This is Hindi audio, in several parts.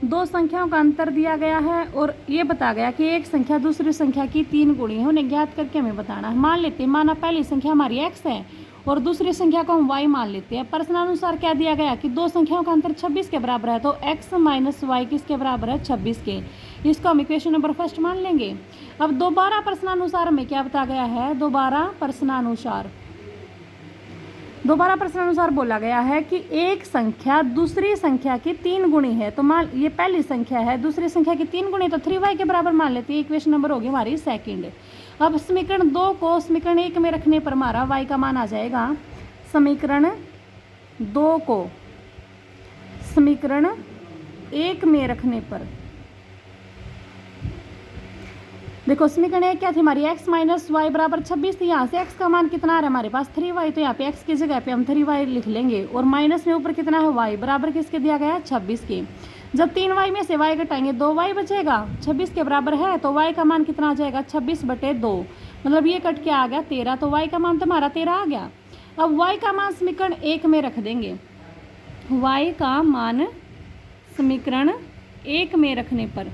दो संख्याओं का अंतर दिया गया है और ये बता गया कि एक संख्या दूसरी संख्या की 3 गुणी है, उन्हें ज्ञात करके हमें बताना है। मान लेते हैं, माना पहली संख्या हमारी x है और दूसरी संख्या को हम y मान लेते हैं। प्रश्नानुसार क्या दिया गया कि दो संख्याओं का अंतर 26 के बराबर है, तो x माइनस वाई किसके बराबर है, 26 के। इसको हम इक्वेशन नंबर फर्स्ट मान लेंगे। अब दोबारा प्रश्नानुसार में क्या बता गया है, दोबारा प्रश्नानुसार बोला गया है कि एक संख्या दूसरी संख्या की 3 गुणी है। तो मान ये पहली संख्या है, दूसरी संख्या की 3 गुणी, तो 3y के बराबर मान लेते हैं। इक्वेशन नंबर होगी हमारी सेकंड। अब समीकरण 2 को समीकरण 1 में रखने पर हमारा y का मान आ जाएगा। समीकरण 2 को समीकरण 1 में रखने पर देखो, समीकरण 1 क्या थी हमारी, x माइनस वाई बराबर 26 थी। यहाँ से x का मान कितना आ रहा है हमारे पास, 3y, तो यहाँ पे x की जगह पे हम 3y लिख लेंगे और माइनस में ऊपर कितना है y बराबर किसके दिया गया है, 26 के। जब 3y में से y घटाएंगे 2y बचेगा, 26 के बराबर है, तो y का मान कितना आ जाएगा, 26/2, मतलब ये कट के आ गया 13, तो y का मान तो हमारा 13 आ गया। अब y का मान समीकरण 1 में रख देंगे। y का मान समीकरण 1 में रखने पर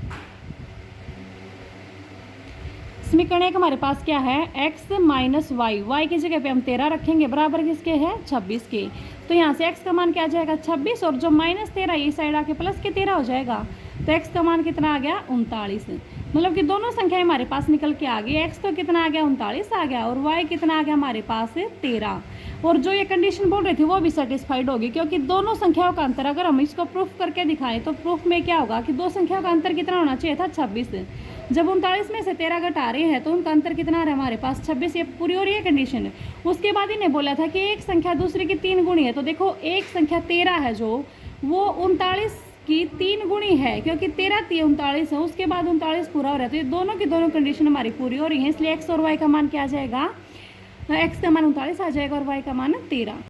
समीकरण 1 हमारे पास क्या है, x माइनस वाई की जगह पे हम 13 रखेंगे, बराबर किसके है, 26 के। तो यहाँ से x का मान क्या आ जाएगा, 26, और जो -13 ये साइड आके प्लस के 13 हो जाएगा, तो x का मान कितना आ गया, 39। मतलब कि दोनों संख्याएं हमारे पास निकल के आ गई। x तो कितना आ गया, 39 आ गया, और y कितना आ गया हमारे पास 13। और जो ये कंडीशन बोल रही थी वो भी सेटिस्फाइड होगी, क्योंकि दोनों संख्याओं का अंतर अगर हम इसको प्रूफ करके दिखाएं तो प्रूफ में क्या होगा कि दो संख्याओं का अंतर कितना होना चाहिए था, 26। जब 39 में से 13 घटा रहे हैं तो उनका अंतर कितना आ रहा है हमारे पास, 26। ये पूरी हो रही है कंडीशन। उसके बाद इन्हें बोला था कि एक संख्या दूसरी की 3 गुणी है। तो देखो, एक संख्या 13 है जो वो 39 की 3 गुणी है, क्योंकि 13 थी 39 है, उसके बाद 39 पूरा हो रहा है। तो ये दोनों की दोनों कंडीशन हमारी पूरी हो रही है, इसलिए x और y का मान क्या आ जाएगा, x का मान 39 आ जाएगा और y का मान 13।